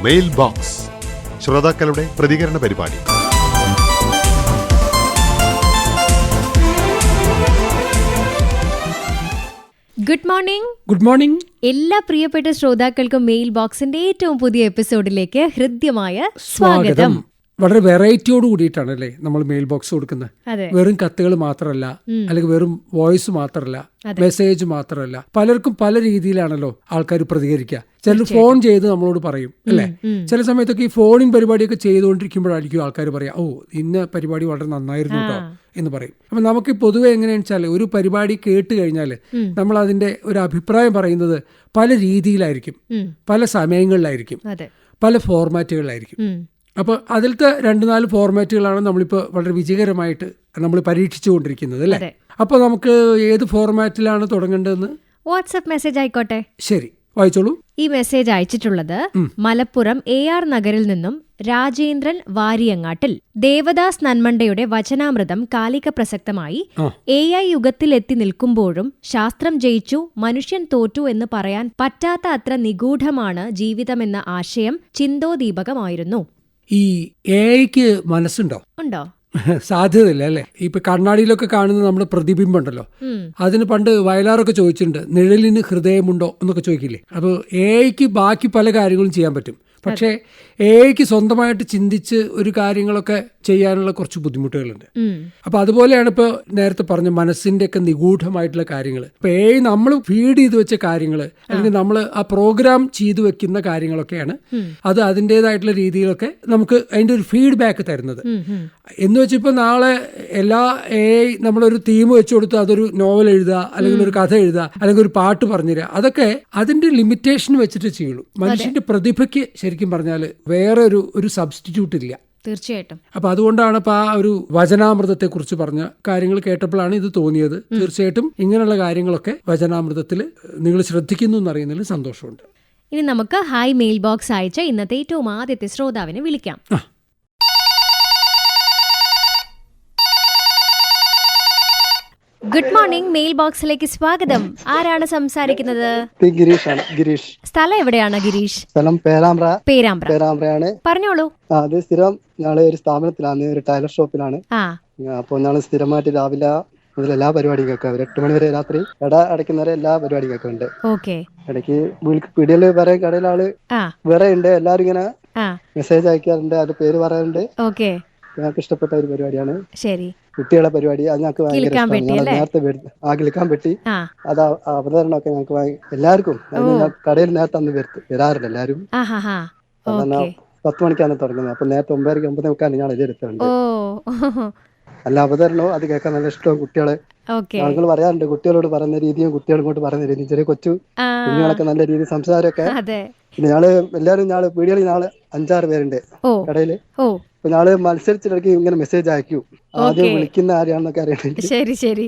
Mail box, ശ്രോതാക്കളുടെ പ്രതികരണ പരിപാടി. Good morning. Good morning. എല്ലാ പ്രിയപ്പെട്ട ശ്രോതാക്കൾക്കും മെയിൽ ബോക്സിന്റെ ഏറ്റവും പുതിയ എപ്പിസോഡിലേക്ക് ഹൃദ്യമായ സ്വാഗതം. വളരെ വെറൈറ്റിയോട് കൂടിയിട്ടാണ് അല്ലേ നമ്മൾ മെയിൽ ബോക്സ് കൊടുക്കുന്നത്. വെറും കത്തുകൾ മാത്രമല്ല, അല്ലെങ്കിൽ വെറും വോയിസ് മാത്രമല്ല, മെസ്സേജ് മാത്രമല്ല, പലർക്കും പല രീതിയിലാണല്ലോ ആൾക്കാർ പ്രതികരിക്കുക. ചിലർ ഫോൺ ചെയ്ത് നമ്മളോട് പറയും അല്ലേ. ചില സമയത്തൊക്കെ ഈ ഫോണിൻ പരിപാടിയൊക്കെ ചെയ്തുകൊണ്ടിരിക്കുമ്പോഴായിരിക്കും ആൾക്കാർ പറയാം, ഓ ഇന്ന പരിപാടി വളരെ നന്നായിരുന്നു കേട്ടോ എന്ന് പറയും. അപ്പൊ നമുക്ക് പൊതുവെ എങ്ങനെയാണെന്ന് വെച്ചാൽ ഒരു പരിപാടി കേട്ട് കഴിഞ്ഞാൽ നമ്മൾ അതിന്റെ ഒരു അഭിപ്രായം പറയുന്നത് പല രീതിയിലായിരിക്കും, പല സമയങ്ങളിലായിരിക്കും, പല ഫോർമാറ്റുകളിലായിരിക്കും. അപ്പോൾ അതിലത്തെ 2-4 ഫോർമാറ്റുകളാണ് നമ്മളിപ്പോൾ വളരെ വിജയകരമായിട്ട് നമ്മൾ പരീക്ഷിച്ചു കൊണ്ടിരിക്കുന്നത് അല്ലേ. അപ്പോൾ നമുക്ക് ഏത് ഫോർമാറ്റിലാണ് തുടങ്ങേണ്ടതെന്ന്? വാട്സ്ആപ്പ് മെസ്സേജ് ആയിക്കോട്ടെ. ശരി, വായിച്ചോളൂ. ഈ മെസ്സേജ് അയച്ചിട്ടുള്ളത് മലപ്പുറം AR നഗറിൽ നിന്നും രാജേന്ദ്രൻ വാരിയങ്ങാട്ടിൽ. ദേവദാസ് നന്മണ്ടയുടെ വചനാമൃതം കാലിക പ്രസക്തമായി AI യുഗത്തിൽ എത്തി നിൽക്കുമ്പോഴും ശാസ്ത്രം ജയിച്ചു മനുഷ്യൻ തോറ്റു എന്ന് പറയാൻ പറ്റാത്ത അത്ര നിഗൂഢമാണ് ജീവിതമെന്ന ആശയം ചിന്തോദീപകമായിരുന്നു. ഈ AIക്ക് മനസ്സുണ്ടോ? ഉണ്ടോ? സാധ്യതയില്ല അല്ലേ. ഇപ്പൊ കണ്ണാടിയിലൊക്കെ കാണുന്ന നമ്മുടെ പ്രതിബിംബം ഉണ്ടല്ലോ, അതിന് പണ്ട് വയലാറൊക്കെ ചോദിച്ചിട്ടുണ്ട്, നിഴലിന് ഹൃദയമുണ്ടോ എന്നൊക്കെ ചോദിക്കില്ലേ. അപ്പോൾ AIക്ക് ബാക്കി പല കാര്യങ്ങളും ചെയ്യാൻ പറ്റും, പക്ഷേ AIക്ക് സ്വന്തമായിട്ട് ചിന്തിച്ച് ഒരു കാര്യങ്ങളൊക്കെ ചെയ്യാനുള്ള കുറച്ച് ബുദ്ധിമുട്ടുകളുണ്ട്. അപ്പൊ അതുപോലെയാണ് ഇപ്പൊ നേരത്തെ പറഞ്ഞ മനസ്സിന്റെ ഒക്കെ നിഗൂഢമായിട്ടുള്ള കാര്യങ്ങൾ. ഇപ്പൊ AI നമ്മൾ ഫീഡ് ചെയ്ത് വെച്ച കാര്യങ്ങൾ, അല്ലെങ്കിൽ നമ്മൾ ആ പ്രോഗ്രാം ചെയ്തു വെക്കുന്ന കാര്യങ്ങളൊക്കെയാണ് അത് അതിൻ്റെതായിട്ടുള്ള രീതിയിലൊക്കെ നമുക്ക് അതിന്റെ ഒരു ഫീഡ്ബാക്ക് തരുന്നത്. എന്ന് വെച്ചിപ്പോ നാളെ എല്ലാ AI നമ്മളൊരു തീം വെച്ചു കൊടുത്ത് അതൊരു നോവൽ എഴുതുക, അല്ലെങ്കിൽ ഒരു കഥ എഴുതുക, അല്ലെങ്കിൽ ഒരു പാട്ട് പറഞ്ഞുതരിക, അതൊക്കെ അതിന്റെ ലിമിറ്റേഷൻ വെച്ചിട്ട് ചെയ്യുള്ളൂ. മനുഷ്യന്റെ പ്രതിഭയ്ക്ക് ശരിക്കും പറഞ്ഞാൽ വേറെ ഒരു സബ്സ്റ്റിറ്റ്യൂട്ട് ഇല്ല. തീർച്ചയായിട്ടും. അപ്പൊ അതുകൊണ്ടാണ് ഇപ്പൊ ആ ഒരു വചനാമൃതത്തെ കുറിച്ച് പറഞ്ഞ കാര്യങ്ങൾ കേട്ടപ്പോഴാണ് ഇത് തോന്നിയത്. തീർച്ചയായിട്ടും ഇങ്ങനെയുള്ള കാര്യങ്ങളൊക്കെ വചനാമൃതത്തിൽ നിങ്ങൾ ശ്രദ്ധിക്കുന്നു എന്നറിയുന്നതിൽ സന്തോഷമുണ്ട്. ഇനി നമുക്ക് ഹായ് മെയിൽ ബോക്സ് അയച്ച ഇന്നത്തെ ഏറ്റവും ആദ്യത്തെ ശ്രോതാവിനെ വിളിക്കാം. ഗുഡ് മോർണിംഗ്, മെയിൽ ബോക്സിലേക്ക് സ്വാഗതം. ആരാണ് സംസാരിക്കുന്നത്? ഗിരീഷാണ്. ഗിരീഷ്. സ്ഥലം എവിടെയാണ് ഗിരീഷ്? സ്ഥലം പേരാമ്പ്ര. പേരാമ്പ്രയാണ്. പറഞ്ഞോളൂ. അത് സ്ഥിരം ഞങ്ങള് ഒരു സ്ഥാപനത്തിലാണ്, ഒരു ടൈലർ ഷോപ്പിലാണ്. അപ്പൊ ഞങ്ങള് സ്ഥിരമായിട്ട് രാവിലെ മുതൽ എല്ലാ പരിപാടിയും കേൾക്കാം. 8 മണി വരെ രാത്രി അടയ്ക്കുന്നവരെ എല്ലാ പരിപാടിയും കേൾക്കുന്നുണ്ട്. ഇടയ്ക്ക് പീടികയില് വേറെ കടയിലെ ആള് വേറെ ഉണ്ട്. എല്ലാരും ഇങ്ങനെ മെസ്സേജ് അയക്കാറുണ്ട്, അത് പേര് പറയാറുണ്ട്. ഞങ്ങൾക്ക് ഇഷ്ടപ്പെട്ട ഒരു പരിപാടിയാണ്. കുട്ടികളെ പരിപാടി. അത് ഞങ്ങൾക്ക് ഭയങ്കര ഇഷ്ടമാണ്. നേരത്തെ കിളിക്കാൻ പറ്റി അത് അവതരണമൊക്കെ ഞങ്ങൾക്ക് എല്ലാവർക്കും കടയിൽ നേരത്തെ അന്ന് വരാറുണ്ട് എല്ലാരും. 10 മണിക്കാണ് തുടങ്ങുന്നത്. അപ്പൊ നേരത്തെ 9:30 ഞാൻ എഴുതിയെടുത്തുണ്ട്. നല്ല അവതരണവും അത് കേൾക്കാൻ നല്ല ഇഷ്ടവും. കുട്ടികളെ ആളുകൾ പറയാറുണ്ട്, കുട്ടികളോട് പറയുന്ന രീതിയും കുട്ടികൾ ഇങ്ങോട്ട് പറയുന്ന രീതിയും, ചെറിയ കൊച്ചു കുഞ്ഞുങ്ങളൊക്കെ നല്ല രീതിയിൽ സംസാരമൊക്കെ. പിന്നെ എല്ലാവരും പീടികളിൽ 5-6 പേരുണ്ട് കടയില്. അപ്പൊ ഞാള് മത്സരിച്ചിടയ്ക്ക് ഇങ്ങനെ മെസ്സേജ് അയക്കൂ, ആദ്യം വിളിക്കുന്ന ആരെയാണെന്നൊക്കെ അറിയണമെങ്കിൽ. ശരി.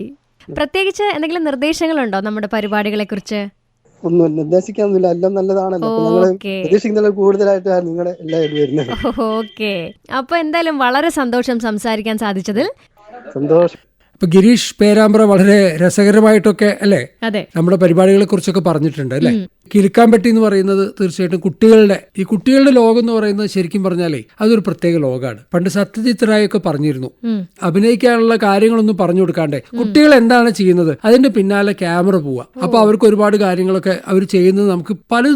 പ്രത്യേകിച്ച് എന്തെങ്കിലും നിർദ്ദേശങ്ങളുണ്ടോ നമ്മുടെ പരിപാടികളെ കുറിച്ച്? ഒന്നും നിർദ്ദേശിക്കാനൊന്നുമില്ല, എല്ലാം നല്ലതാണല്ലോ. ഞങ്ങള് പ്രതീക്ഷിക്കുന്നത് കൂടുതലായിട്ടാണ് നിങ്ങളെ എല്ലാവരും വരുന്നത്. അപ്പൊ എന്തായാലും വളരെ സന്തോഷം സംസാരിക്കാൻ സാധിച്ചതിൽ. സന്തോഷം. ഇപ്പൊ ഗിരീഷ് പേരാമ്പ്ര വളരെ രസകരമായിട്ടൊക്കെ അല്ലേ നമ്മുടെ പരിപാടികളെ കുറിച്ചൊക്കെ പറഞ്ഞിട്ടുണ്ട് അല്ലേ. കിലുക്കാമ്പെട്ടി എന്ന് പറയുന്നത് തീർച്ചയായിട്ടും കുട്ടികളുടെ ലോകം എന്ന് പറയുന്നത് ശരിക്കും പറഞ്ഞാലേ അതൊരു പ്രത്യേക ലോകമാണ്. പണ്ട് സത്യജിത് റായ് ഒക്കെ പറഞ്ഞിരുന്നു, അഭിനയിക്കാനുള്ള കാര്യങ്ങളൊന്നും പറഞ്ഞു കൊടുക്കാണ്ടേ കുട്ടികൾ എന്താണ് ചെയ്യുന്നത് അതിന്റെ പിന്നാലെ ക്യാമറ പോവുക. അപ്പൊ അവർക്ക് ഒരുപാട് കാര്യങ്ങളൊക്കെ അവർ ചെയ്യുന്നത്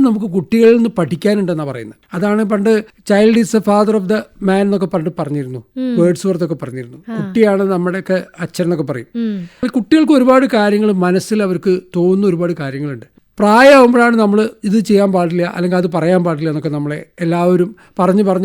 നമുക്ക് കുട്ടികളിൽ നിന്ന് പഠിക്കാനുണ്ടെന്നാണ് പറയുന്നത്. അതാണ് പണ്ട് child is A father of the man എന്നൊക്കെ പണ്ട് പറഞ്ഞിരുന്നു, വേർഡ്സ് വർത്ത് ഒക്കെ പറഞ്ഞിരുന്നു. കുട്ടിയാണ് നമ്മുടെയൊക്കെ അച്ഛൻ എന്നൊക്കെ പറയും. കുട്ടികൾക്ക് ഒരുപാട് കാര്യങ്ങൾ മനസ്സിൽ അവർക്ക് തോന്നുന്ന ഒരുപാട് കാര്യങ്ങളുണ്ട്. പ്രായമാകുമ്പോഴാണ് നമ്മൾ ഇത് ചെയ്യാൻ പാടില്ല അല്ലെങ്കിൽ അത് പറയാൻ പാടില്ല എന്നൊക്കെ നമ്മളെ എല്ലാവരും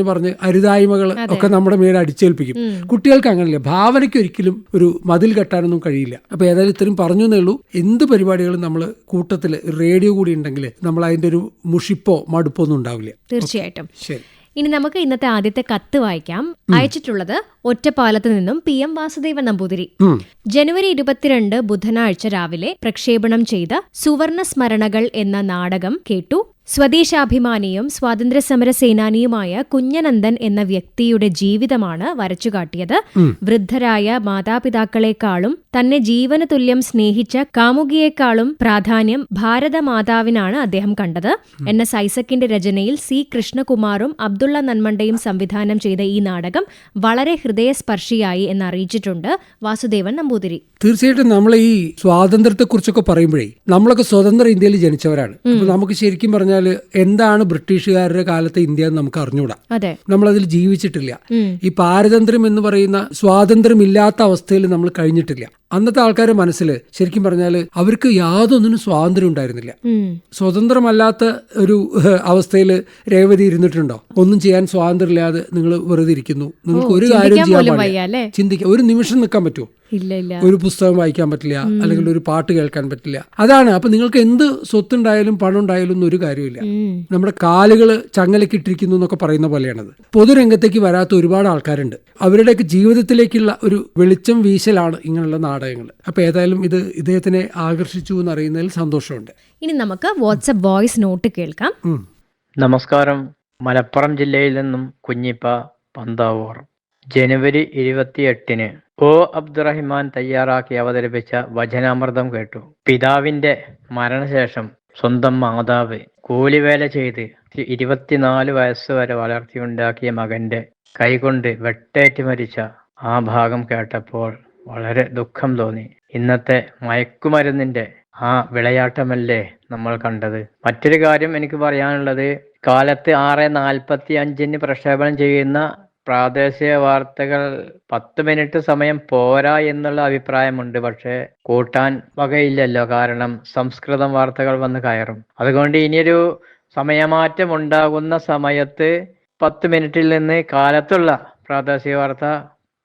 പറഞ്ഞ് അരുതായ്മകൾ ഒക്കെ നമ്മുടെ മേലെ അടിച്ചേൽപ്പിക്കും. കുട്ടികൾക്ക് അങ്ങനെയില്ല, ഭാവനയ്ക്ക് ഒരിക്കലും ഒരു മതിൽ കെട്ടാനൊന്നും കഴിയില്ല. അപ്പൊ ഏതായാലും ഇത്രയും പറഞ്ഞു എന്നേ ഉള്ളൂ. എന്ത് പരിപാടികളും നമ്മൾ കൂട്ടത്തിൽ റേഡിയോ കൂടി ഉണ്ടെങ്കിൽ നമ്മൾ അതിന്റെ ഒരു മുഷിപ്പോ മടുപ്പോ ഒന്നും ഉണ്ടാവില്ല. തീർച്ചയായിട്ടും. ശരി, ഇനി നമുക്ക് ഇന്നത്തെ ആദ്യത്തെ കത്ത് വായിക്കാം. അയച്ചിട്ടുള്ളത് ഒറ്റപ്പാലത്ത് നിന്നും PM വാസുദേവൻ നമ്പൂതിരി. ജനുവരി 22 ബുധനാഴ്ച രാവിലെ പ്രക്ഷേപണം ചെയ്ത സുവർണ സ്മരണകൾ എന്ന നാടകം കേട്ടു. സ്വദേശാഭിമാനിയും സ്വാതന്ത്ര്യസമര സേനാനിയുമായ കുഞ്ഞനന്ദൻ എന്ന വ്യക്തിയുടെ ജീവിതമാണ് വരച്ചുകാട്ടിയത്. വൃദ്ധരായ മാതാപിതാക്കളെക്കാളും തന്നെ ജീവന തുല്യം സ്നേഹിച്ച കാമുകിയേക്കാളും പ്രാധാന്യം ഭാരതമാതാവിനാണ് അദ്ദേഹം കണ്ടത്. NS ഐസക്കിന്റെ രചനയിൽ C. കൃഷ്ണകുമാറും അബ്ദുള്ള നന്മണ്ടയും സംവിധാനം ചെയ്ത ഈ നാടകം വളരെ ഹൃദയസ്പർശിയായി എന്നറിയിച്ചിട്ടുണ്ട് വാസുദേവൻ നമ്പൂതിരി. തീർച്ചയായിട്ടും നമ്മൾ ഈ സ്വാതന്ത്ര്യത്തെക്കുറിച്ചൊക്കെ പറയുമ്പോഴേ നമ്മളൊക്കെ സ്വതന്ത്ര ഇന്ത്യയിൽ ജനിച്ചവരാണ്. അപ്പൊ നമുക്ക് ശരിക്കും പറഞ്ഞാൽ എന്താണ് ബ്രിട്ടീഷുകാരുടെ കാലത്തെ ഇന്ത്യ എന്ന് നമുക്ക് അറിഞ്ഞൂടാ. നമ്മളതിൽ ജീവിച്ചിട്ടില്ല. ഈ പാരതന്ത്ര്യം എന്ന് പറയുന്ന സ്വാതന്ത്ര്യമില്ലാത്ത അവസ്ഥയിൽ നമ്മൾ കഴിഞ്ഞിട്ടില്ല. അന്നത്തെ ആൾക്കാരുടെ മനസ്സിൽ ശരിക്കും പറഞ്ഞാൽ അവർക്ക് യാതൊന്നിനും സ്വാതന്ത്ര്യം ഉണ്ടായിരുന്നില്ല. സ്വതന്ത്രമല്ലാത്ത ഒരു അവസ്ഥയിൽ രേവതി ഇരുന്നിട്ടുണ്ടോ? ഒന്നും ചെയ്യാൻ സ്വാതന്ത്ര്യമില്ലാതെ നിങ്ങൾ വെറുതെ ഇരിക്കുന്നു, നിങ്ങൾക്ക് ഒരു കാര്യം ചെയ്യാൻ പാടില്ല, ചിന്തിക്കാൻ ഒരു നിമിഷം നിൽക്കാൻ പറ്റുമോ? ഒരു പുസ്തകം വായിക്കാൻ പറ്റില്ല, അല്ലെങ്കിൽ ഒരു പാട്ട് കേൾക്കാൻ പറ്റില്ല. അതാണ്. അപ്പൊ നിങ്ങൾക്ക് എന്ത് സ്വത്തുണ്ടായാലും പണം ഉണ്ടായാലും ഒന്നും ഒരു കാര്യമില്ല. നമ്മുടെ കാലുകൾ ചങ്ങലക്കിട്ടിരിക്കുന്നു എന്നൊക്കെ പറയുന്ന പോലെയാണത്. പൊതുരംഗത്തേക്ക് വരാത്ത ഒരുപാട് ആൾക്കാരുണ്ട്. അവരുടെയൊക്കെ ജീവിതത്തിലേക്കുള്ള ഒരു വെളിച്ചം വീശലാണ് ഇങ്ങനെയുള്ള നാടകങ്ങൾ. അപ്പൊ ഏതായാലും ഇത് ഇദ്ദേഹത്തിനെ ആകർഷിച്ചു എന്നറിയുന്നതിൽ സന്തോഷമുണ്ട്. ഇനി നമുക്ക് വാട്സ്ആപ്പ് വോയിസ് നോട്ട് കേൾക്കാം. നമസ്കാരം. മലപ്പുറം ജില്ലയിൽ നിന്നും കുഞ്ഞിപ്പ പന്താവൂർ. ജനുവരി 28 O. അബ്ദുറഹിമാൻ തയ്യാറാക്കി അവതരിപ്പിച്ച വചനാമൃതം കേട്ടു. പിതാവിന്റെ മരണശേഷം സ്വന്തം മാതാവ് കൂലിവേല ചെയ്ത് 24 വയസ്സ് വരെ വളർത്തിയുണ്ടാക്കിയ മകന്റെ കൈകൊണ്ട് വെട്ടേറ്റ് മരിച്ച ആ ഭാഗം കേട്ടപ്പോൾ വളരെ ദുഃഖം തോന്നി. ഇന്നത്തെ മയക്കുമരുന്നിന്റെ ആ വിളയാട്ടമല്ലേ നമ്മൾ കണ്ടത്. മറ്റൊരു കാര്യം എനിക്ക് പറയാനുള്ളത്, കാലത്ത് 6:45 പ്രക്ഷേപണം ചെയ്യുന്ന പ്രാദേശിക വാർത്തകൾ 10 മിനിറ്റ് സമയം പോരാ എന്നുള്ള അഭിപ്രായമുണ്ട്. പക്ഷേ കൂട്ടാൻ വകയില്ലല്ലോ, കാരണം സംസ്കൃതം വാർത്തകൾ വന്ന് കയറും. അതുകൊണ്ട് ഇനിയൊരു സമയമാറ്റം ഉണ്ടാകുന്ന സമയത്ത് 10 മിനിറ്റിൽ നിന്ന് കാലത്തുള്ള പ്രാദേശിക വാർത്ത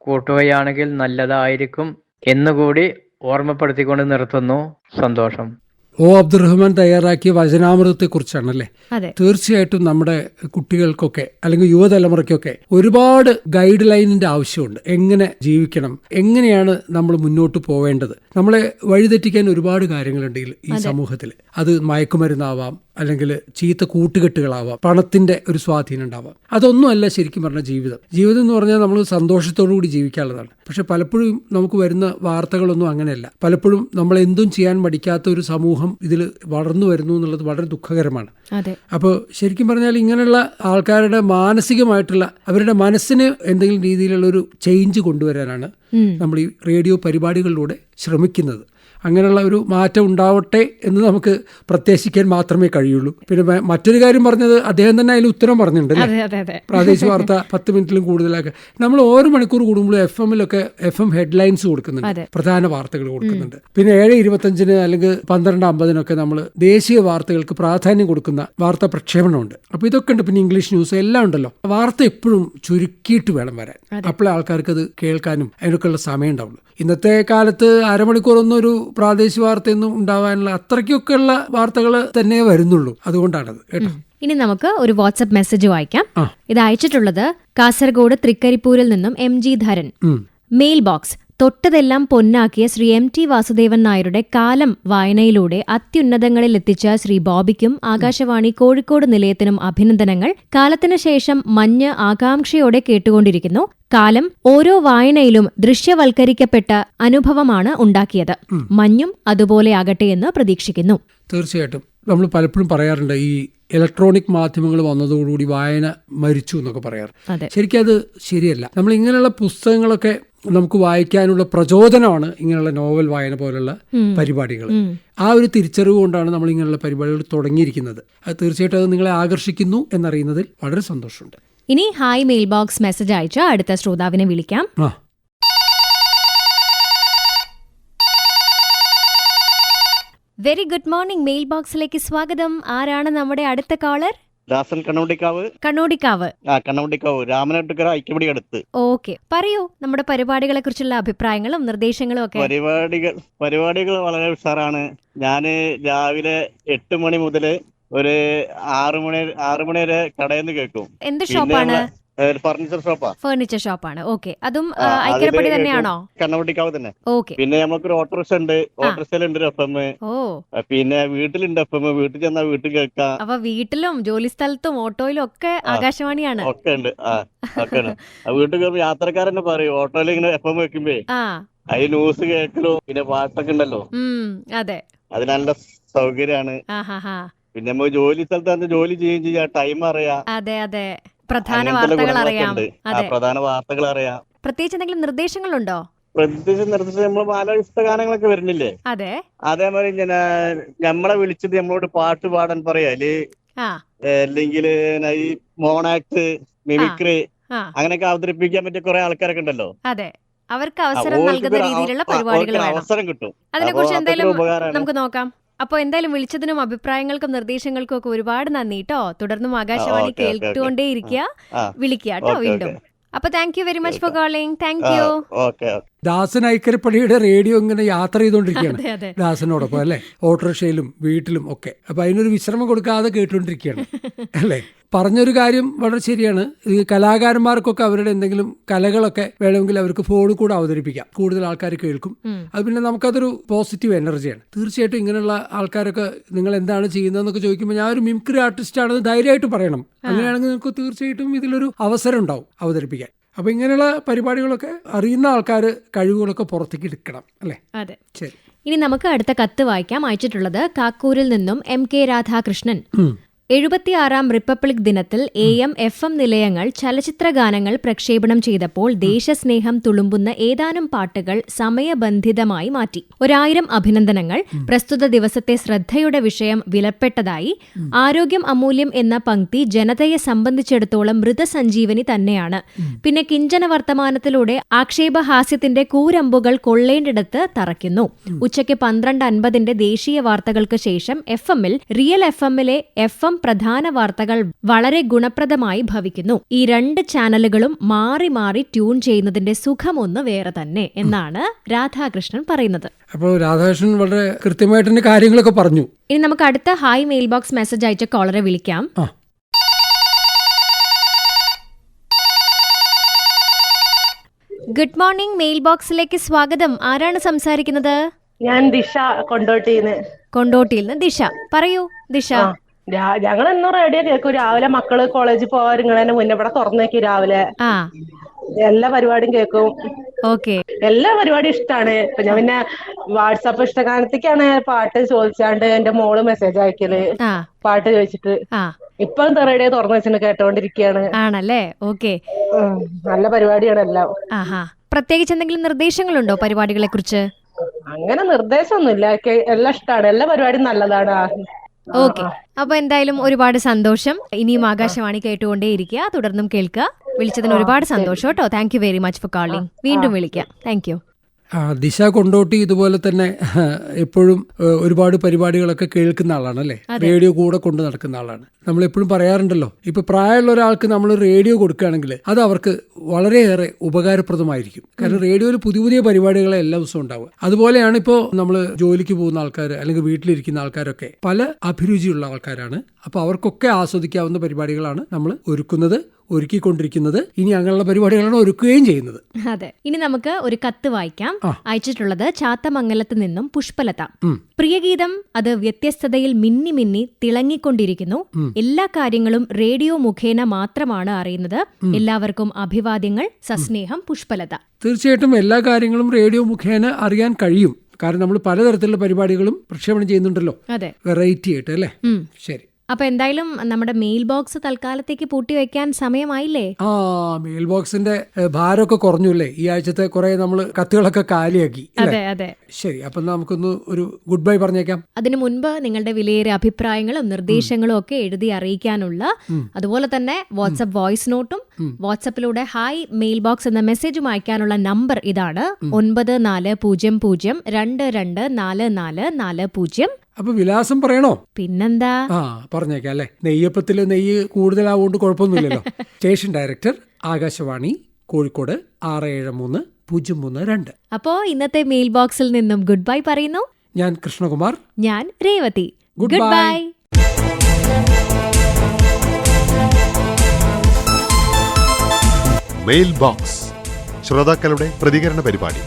കൂട്ടുകയാണെങ്കിൽ നല്ലതായിരിക്കും എന്നുകൂടി ഓർമ്മപ്പെടുത്തിക്കൊണ്ട് നിർത്തുന്നു. സന്തോഷം. O. അബ്ദുറഹ്മാൻ തയ്യാറാക്കിയ വചനാമൃതത്തെ കുറിച്ചാണല്ലേ? തീർച്ചയായിട്ടും നമ്മുടെ കുട്ടികൾക്കൊക്കെ അല്ലെങ്കിൽ യുവതലമുറയ്ക്കൊക്കെ ഒരുപാട് ഗൈഡ് ലൈനിന്റെ ആവശ്യമുണ്ട്. എങ്ങനെ ജീവിക്കണം, എങ്ങനെയാണ് നമ്മൾ മുന്നോട്ട് പോവേണ്ടത്. നമ്മളെ വഴിതെറ്റിക്കാൻ ഒരുപാട് കാര്യങ്ങളുണ്ട് ഈ സമൂഹത്തിൽ. അത് മയക്കുമരുന്നാവാം, അല്ലെങ്കിൽ ചീത്ത കൂട്ടുകെട്ടുകളാവാം, പണത്തിന്റെ ഒരു സ്വാധീനം ഉണ്ടാവാം. അതൊന്നുമല്ല ശരിക്കും പറഞ്ഞ ജീവിതം. ജീവിതം എന്ന് പറഞ്ഞാൽ നമ്മൾ സന്തോഷത്തോടു കൂടി ജീവിക്കാനുള്ളതാണ്. പക്ഷെ പലപ്പോഴും നമുക്ക് വരുന്ന വാർത്തകളൊന്നും അങ്ങനെയല്ല. പലപ്പോഴും നമ്മൾ എന്തും ചെയ്യാൻ മടിക്കാത്ത ഒരു സമൂഹം ഇതിൽ വളർന്നു വരുന്നു എന്നുള്ളത് വളരെ ദുഃഖകരമാണ്. അപ്പോൾ ശരിക്കും പറഞ്ഞാൽ ഇങ്ങനെയുള്ള ആൾക്കാരുടെ മാനസികമായിട്ടുള്ള അവരുടെ മനസ്സിന് എന്തെങ്കിലും രീതിയിലുള്ള ഒരു ചേഞ്ച് കൊണ്ടുവരാനാണ് നമ്മൾ ഈ റേഡിയോ പരിപാടികളിലൂടെ ശ്രമിക്കുന്നത്. അങ്ങനെയുള്ള ഒരു മാറ്റം ഉണ്ടാവട്ടെ എന്ന് നമുക്ക് പ്രത്യാശിക്കാൻ മാത്രമേ കഴിയുള്ളൂ. പിന്നെ മറ്റൊരു കാര്യം പറഞ്ഞത്, അദ്ദേഹം തന്നെ അതിൽ ഉത്തരം പറഞ്ഞിട്ടുണ്ട്. പ്രാദേശിക വാർത്ത 10 മിനിറ്റിലും കൂടുതലൊക്കെ നമ്മൾ ഓരോ മണിക്കൂർ കൂടുമ്പോഴും FM ഹെഡ്ലൈൻസ് കൊടുക്കുന്നുണ്ട്, പ്രധാന വാർത്തകൾ കൊടുക്കുന്നുണ്ട്. പിന്നെ 7:25 അല്ലെങ്കിൽ 12:50 നമ്മൾ ദേശീയ വാർത്തകൾക്ക് പ്രാധാന്യം കൊടുക്കുന്ന വാർത്താ പ്രക്ഷേപണമുണ്ട്. അപ്പൊ ഇതൊക്കെ ഉണ്ട്. പിന്നെ ഇംഗ്ലീഷ് ന്യൂസ് എല്ലാം ഉണ്ടല്ലോ. വാർത്ത എപ്പോഴും ചുരുക്കിയിട്ട് വേണം വരാൻ. അപ്പോഴേ ആൾക്കാർക്ക് അത് കേൾക്കാനും അതിനൊക്കെയുള്ള സമയം ഉണ്ടാവുള്ളൂ. ഇന്നത്തെ കാലത്ത് അരമണിക്കൂറൊന്നും ഒരു പ്രാദേശിക വാർത്തയൊന്നും ഉണ്ടാവാനുള്ള അത്രയ്ക്കൊക്കെയുള്ള വാർത്തകൾ തന്നെ വരുന്നുള്ളൂ. അതുകൊണ്ടാണത് കേട്ടോ. ഇനി നമുക്ക് ഒരു വാട്സ്ആപ്പ് മെസ്സേജ് വായിക്കാം. ഇത് അയച്ചിട്ടുള്ളത് കാസർഗോഡ് തൃക്കരിപ്പൂരിൽ നിന്നും MG ധരൻ. Mail box. തൊട്ടതെല്ലാം പൊന്നാക്കിയ ശ്രീ MT വാസുദേവൻ നായരുടെ കാലം വായനയിലൂടെ അത്യുന്നതങ്ങളിൽ എത്തിച്ച ശ്രീ ബോബിക്കും ആകാശവാണി കോഴിക്കോട് നിലയത്തിനും അഭിനന്ദനങ്ങൾ. കാലത്തിന് ശേഷം മഞ്ഞ് ആകാംക്ഷയോടെ കേട്ടുകൊണ്ടിരിക്കുന്നു. കാലം ഓരോ വായനയിലും ദൃശ്യവൽക്കരിക്കപ്പെട്ട അനുഭവമാണ് ഉണ്ടാക്കിയത്. മഞ്ഞും അതുപോലെ ആകട്ടെ എന്ന് പ്രതീക്ഷിക്കുന്നു. തീർച്ചയായിട്ടും നമ്മൾ പലപ്പോഴും പറയാറുണ്ട്, ഈ ഇലക്ട്രോണിക് മാധ്യമങ്ങൾ വന്നതോടുകൂടി വായന മരിച്ചു എന്നൊക്കെ പറയാറ്. ശരിക്കും അത് ശരിയല്ല. നമ്മൾ ഇങ്ങനെയുള്ള പുസ്തകങ്ങളൊക്കെ നമുക്ക് വായിക്കാനുള്ള പ്രചോദനമാണ് ഇങ്ങനെയുള്ള നോവൽ വായന പോലുള്ള പരിപാടികൾ. ആ ഒരു തിരിച്ചറിവ് കൊണ്ടാണ് നമ്മൾ ഇങ്ങനെയുള്ള പരിപാടികൾ തുടങ്ങിയിരിക്കുന്നത്. അത് തീർച്ചയായിട്ടും അത് നിങ്ങളെ ആകർഷിക്കുന്നു എന്നറിയുന്നതിൽ വളരെ സന്തോഷമുണ്ട്. ഇനി ഹായ് മെയിൽ ബോക്സ് മെസ്സേജ് അയച്ച അടുത്ത ശ്രോതാവിനെ വിളിക്കാം. Very good morning. മെയിൽ ബോക്സിലേക്ക് സ്വാഗതം. ആരാണ് നമ്മുടെ അടുത്ത കോളർ? ദാസൻ കണ്ണോടിക്കാവ്. കണ്ണോടിക്കാവ് രാമനാട്ടുകര ഐക്യപടി അടുത്ത്. ഓക്കെ, പറയൂ നമ്മുടെ പരിപാടികളെ കുറിച്ചുള്ള അഭിപ്രായങ്ങളും നിർദ്ദേശങ്ങളും ഒക്കെ. പരിപാടികൾ വളരെ ഉഷാറാണ്. ഞാന് രാവിലെ 8 മണി മുതൽ ഒരു 6 മണി വരെ കടയിൽ നിന്ന് കേൾക്കും. എന്ത് ഷോപ്പാണ്? ഫർണിച്ചർ ഷോപ്പാ. ഫർണിച്ചർ ഷോപ്പാണ്. ഓക്കെ, അതും ഐക്യരപ്പടി തന്നെയാണോ? കണ്ണവട്ടിക്കാവ് തന്നെ. ഓക്കെ. പിന്നെ നമുക്കൊരു ഓട്ടോറിക്ഷ ഉണ്ട്, ഓട്ടോറിക്ഷയിലുണ്ട് FM. പിന്നെ വീട്ടിലുണ്ട് FM, വീട്ടിൽ ചെന്നാൽ വീട്ടിൽ കേൾക്കാം. അപ്പൊ വീട്ടിലും ജോലി സ്ഥലത്തും ഓട്ടോയിലും ഒക്കെ ആകാശവാണിയാണ്. ഒക്കെ ഉണ്ട്. ഒക്കെയാണ്. വീട്ടിൽ കയറുമ്പോ യാത്രക്കാരനെ പറയും ഓട്ടോയിൽ ഇങ്ങനെ FM വെക്കുമ്പേ അതിൽ ന്യൂസ് കേൾക്കലോ പിന്നെ പാട്ടൊക്കെ ഉണ്ടല്ലോ. അതെ, അത് നല്ല സൗകര്യമാണ്. പിന്നെ നമുക്ക് ജോലി സ്ഥലത്ത് ജോലി ചെയ്യുകയും ചെയ്യാം, ടൈം അറിയാം. അതെ അതെ, പ്രധാന വാർത്തകൾ അറിയാം. പ്രധാന വാർത്തകൾ അറിയാം. പ്രത്യേകിച്ച് എന്തെങ്കിലും നിർദ്ദേശങ്ങളുണ്ടോ? പ്രത്യേകിച്ച് നിർദ്ദേശം നമ്മൾ ബാലവിസ്ത ഗാനങ്ങളൊക്കെ വരുന്നില്ലേ? അതെ. അതേമാതിരി ഇങ്ങനെ നമ്മളെ വിളിച്ചിട്ട് നമ്മളോട് പാട്ട് പാടാൻ പറയാ, അല്ലെങ്കിൽ ഈ മോണാക്ട്, മിമിക്രി അങ്ങനെയൊക്കെ അവതരിപ്പിക്കാൻ പറ്റിയ കുറെ ആൾക്കാരൊക്കെ ഉണ്ടല്ലോ. അതെ, അവർക്ക് അവസരം നൽകുന്ന രീതിയിലുള്ള പരിപാടികൾ അവസരം കിട്ടും. അതിനെക്കുറിച്ച് എന്തായാലും നമുക്ക് നോക്കാം. അപ്പൊ എന്തായാലും വിളിച്ചതിനും അഭിപ്രായങ്ങൾക്കും നിർദ്ദേശങ്ങൾക്കും ഒക്കെ ഒരുപാട് നന്ദി കേട്ടോ. തുടർന്നും ആകാശവാണി കേട്ടുകൊണ്ടേ ഇരിക്കുക, വിളിക്കുക കേട്ടോ വീണ്ടും. അപ്പൊ thank you very much for calling. Thank you. Dasan ഐക്കരപ്പള്ളിയുടെ റേഡിയോ ഇങ്ങനെ യാത്ര ചെയ്തുകൊണ്ടിരിക്കുകയാണ് ദാസനോടൊപ്പം അല്ലെ, ഓട്ടോറിക്ഷയിലും വീട്ടിലും ഒക്കെ. അപ്പൊ അതിനൊരു വിശ്രമം കൊടുക്കാതെ കേട്ടുകൊണ്ടിരിക്കുകയാണ് അല്ലെ. പറഞ്ഞൊരു കാര്യം വളരെ ശരിയാണ്. ഈ കലാകാരന്മാർക്കൊക്കെ അവരുടെ എന്തെങ്കിലും കലകളൊക്കെ വേണമെങ്കിൽ അവർക്ക് ഫോണിൽ കൂടെ അവതരിപ്പിക്കാം, കൂടുതൽ ആൾക്കാർ കേൾക്കും. അത് പിന്നെ നമുക്കതൊരു പോസിറ്റീവ് എനർജിയാണ്. തീർച്ചയായിട്ടും ഇങ്ങനെയുള്ള ആൾക്കാരൊക്കെ നിങ്ങൾ എന്താണ് ചെയ്യുന്നതെന്നൊക്കെ ചോദിക്കുമ്പോൾ ഞാൻ ഒരു മിമിക്രി ആർട്ടിസ്റ്റ് ആണെന്ന് ധൈര്യമായിട്ട് പറയണം. അങ്ങനെയാണെങ്കിൽ നിങ്ങൾക്ക് തീർച്ചയായിട്ടും ഇതിലൊരു അവസരം ഉണ്ടാവും അവതരിപ്പിക്കാൻ. അപ്പൊ ഇങ്ങനെയുള്ള പരിപാടികളൊക്കെ അറിയുന്ന ആൾക്കാർ കഴിവുകളൊക്കെ പുറത്തേക്ക് എടുക്കണം അല്ലേ. അതെ, ശരി. ഇനി നമുക്ക് അടുത്ത കത്ത് വായിക്കാം. അയച്ചിട്ടുള്ളത് കാക്കൂരിൽ നിന്നും MK രാധാകൃഷ്ണൻ. 76ാം റിപ്പബ്ലിക് ദിനത്തിൽ AM FM നിലയങ്ങൾ ചലച്ചിത്ര ഗാനങ്ങൾ പ്രക്ഷേപണം ചെയ്തപ്പോൾ ദേശസ്നേഹം തുളുമ്പുന്ന ഏതാനും പാട്ടുകൾ സമയബന്ധിതമായി മാറ്റി. 1000 അഭിനന്ദനങ്ങൾ. പ്രസ്തുത ദിവസത്തെ ശ്രദ്ധയുടെ വിഷയം വിലപ്പെട്ടതായി. ആരോഗ്യം അമൂല്യം എന്ന പങ്ക്തി ജനതയെ സംബന്ധിച്ചിടത്തോളം മൃതസഞ്ജീവനി തന്നെയാണ്. പിന്നെ കിഞ്ചന വർത്തമാനത്തിലൂടെ ആക്ഷേപഹാസ്യത്തിന്റെ കൂരമ്പുകൾ കൊള്ളേണ്ടിടത്ത് തറയ്ക്കുന്നു. ഉച്ചയ്ക്ക് 12:50 ദേശീയ വാർത്തകൾക്ക് ശേഷം FMൽ റിയൽ FMലെ FM പ്രധാന വാർത്തകൾ വളരെ ഗുണപ്രദമായി ഭവിക്കുന്നു. ഈ 2 ചാനലുകളും മാറി മാറി ട്യൂൺ ചെയ്യുന്നതിന്റെ സുഖമൊന്ന് വേറെ തന്നെ എന്നാണ് രാധാകൃഷ്ണൻ പറയുന്നത്. അപ്പോൾ രാധാകൃഷ്ണൻ വളരെ കൃത്യമായിട്ട് കാര്യങ്ങളൊക്കെ പറഞ്ഞു. ഇനി നമുക്ക് അടുത്ത ഹായ് മെയിൽ ബോക്സ് മെസ്സേജ് അയച്ച കോളറെ വിളിക്കാം. ഗുഡ് മോർണിംഗ്, മെയിൽ ബോക്സിലേക്ക് സ്വാഗതം. ആരാണ് സംസാരിക്കുന്നത്? ഞാൻ ദിശ, കൊണ്ടോട്ടിയിൽ നിന്ന്. ദിശ പറയൂ. ദിശ, ഞങ്ങൾ എന്നും റേഡിയോ കേൾക്കും. രാവിലെ മക്കള് കോളേജിൽ പോകാറിങ്ങനെ മുന്നേ ഇവിടെ തുറന്നേക്കും. രാവിലെ എല്ലാ പരിപാടിയും കേൾക്കും. ഓക്കെ, എല്ലാ പരിപാടിയും ഇഷ്ടമാണ്. ഇപ്പൊ ഞാൻ പിന്നെ വാട്സാപ്പ് ഇഷ്ടഗാനത്തേക്കാണ് പാട്ട് ചോദിച്ചാണ്ട് എന്റെ മോള് മെസ്സേജ് അയക്കല്, പാട്ട് ചോദിച്ചിട്ട്. ഇപ്പൊ റേഡിയോ തുറന്നു വെച്ചിട്ട് കേട്ടോണ്ടിരിക്കുകയാണ്. ആണല്ലേ? ഓക്കെ, നല്ല പരിപാടിയാണ് എല്ലാം. പ്രത്യേകിച്ച് എന്തെങ്കിലും നിർദ്ദേശങ്ങളുണ്ടോ പരിപാടികളെ കുറിച്ച്? അങ്ങനെ നിർദ്ദേശമൊന്നുമില്ല, എല്ലാം ഇഷ്ടമാണ്. എല്ലാ പരിപാടിയും നല്ലതാണ്. ഓക്കെ, അപ്പൊ എന്തായാലും ഒരുപാട് സന്തോഷം. ഇനിയും ആകാശവാണി കേട്ടുകൊണ്ടേയിരിക്കുക, തുടർന്നും കേൾക്കുക. വിളിച്ചതിന് ഒരുപാട് സന്തോഷം കേട്ടോ. Thank you very much for calling. വീണ്ടും വിളിക്കാം. Thank you. ദിശ കൊണ്ടോട്ടി ഇതുപോലെ തന്നെ എപ്പോഴും ഒരുപാട് പരിപാടികളൊക്കെ കേൾക്കുന്ന ആളാണ് അല്ലേ. റേഡിയോ കൂടെ കൊണ്ട് നടക്കുന്ന ആളാണ്. നമ്മൾ എപ്പോഴും പറയാറുണ്ടല്ലോ, ഇപ്പൊ പ്രായമുള്ള ഒരാൾക്ക് നമ്മൾ റേഡിയോ കൊടുക്കുകയാണെങ്കിൽ അത് അവർക്ക് വളരെയേറെ ഉപകാരപ്രദമായിരിക്കും. കാരണം റേഡിയോയിൽ പുതിയ പുതിയ പരിപാടികളെ എല്ലാ ദിവസവും ഉണ്ടാവുക. അതുപോലെയാണ് ഇപ്പോൾ നമ്മൾ ജോലിക്ക് പോകുന്ന ആൾക്കാർ അല്ലെങ്കിൽ വീട്ടിലിരിക്കുന്ന ആൾക്കാരൊക്കെ പല അഭിരുചിയുള്ള ആൾക്കാരാണ്. അപ്പൊ അവർക്കൊക്കെ ആസ്വദിക്കാവുന്ന പരിപാടികളാണ് നമ്മൾ ഒരുക്കിക്കൊണ്ടിരിക്കുന്നത്. ഇനി അങ്ങനെയുള്ള പരിപാടികളാണ് ഒരുക്കുകയും ചെയ്യുന്നത്. അതെ, ഇനി നമുക്ക് ഒരു കത്ത് വായിക്കാം. അയച്ചിട്ടുള്ളത് ചാത്തമംഗലത്ത് നിന്നും പുഷ്പലത. പ്രിയഗീതം അത് വ്യത്യസ്തതയിൽ മിന്നി മിന്നി തിളങ്ങിക്കൊണ്ടിരിക്കുന്നു. എല്ലാ കാര്യങ്ങളും റേഡിയോ മുഖേന മാത്രമാണ് അറിയുന്നത്. എല്ലാവർക്കും അഭിവാദ്യങ്ങൾ. സസ്നേഹം, പുഷ്പലത. തീർച്ചയായിട്ടും എല്ലാ കാര്യങ്ങളും റേഡിയോ മുഖേന അറിയാൻ കഴിയും. കാരണം നമ്മൾ പലതരത്തിലുള്ള പരിപാടികളും പ്രക്ഷേപണം ചെയ്യുന്നുണ്ടല്ലോ, വെറൈറ്റി ആയിട്ട് അല്ലേ. ശരി, അപ്പൊ എന്തായാലും നമ്മുടെ മെയിൽ ബോക്സ് തൽക്കാലത്തേക്ക് പൂട്ടി വെക്കാൻ സമയമായില്ലേ? മെയിൽ ബോക്സിന്റെ ഭാരമൊക്കെ കുറഞ്ഞു അല്ലേ. ഈ ആഴ്ചത്തെ കുറെ നമ്മൾ കത്തുകളൊക്കെ കാലിയാക്കി. അതെ അതെ. ശരി, അപ്പൊ നമുക്കൊന്ന് ഒരു ഗുഡ് ബൈ പറഞ്ഞേക്കാം. അതിനു മുൻപ് നിങ്ങളുടെ വിലയേറിയ അഭിപ്രായങ്ങളും നിർദ്ദേശങ്ങളും ഒക്കെ എഴുതി അറിയിക്കാനുള്ള, അതുപോലെ തന്നെ വാട്സ്ആപ്പ് വോയിസ് നോട്ടും വാട്സ്ആപ്പിലൂടെ ഹായ് മെയിൽ ബോക്സ് എന്ന മെസ്സേജും അയക്കാനുള്ള നമ്പർ ഇതാണ്: 9400224440. അപ്പൊ വിലാസം പറയണോ? പിന്നെന്താ, പറഞ്ഞേക്കാം അല്ലെ. നെയ്യപ്പത്തില് നെയ്യ് കൂടുതലാവുകൊണ്ട് കുഴപ്പമൊന്നുമില്ലല്ലോ. Station director, Akashvani, Kozhikode 673-032. അപ്പോ ഇന്നത്തെ മെയിൽ ബോക്സിൽ നിന്നും ഗുഡ് ബൈ പറയുന്നു. ഞാൻ കൃഷ്ണകുമാർ. ഞാൻ Revathi. Good bye. Mail box ശ്രോതാക്കളുടെ പ്രതികരണ പരിപാടി.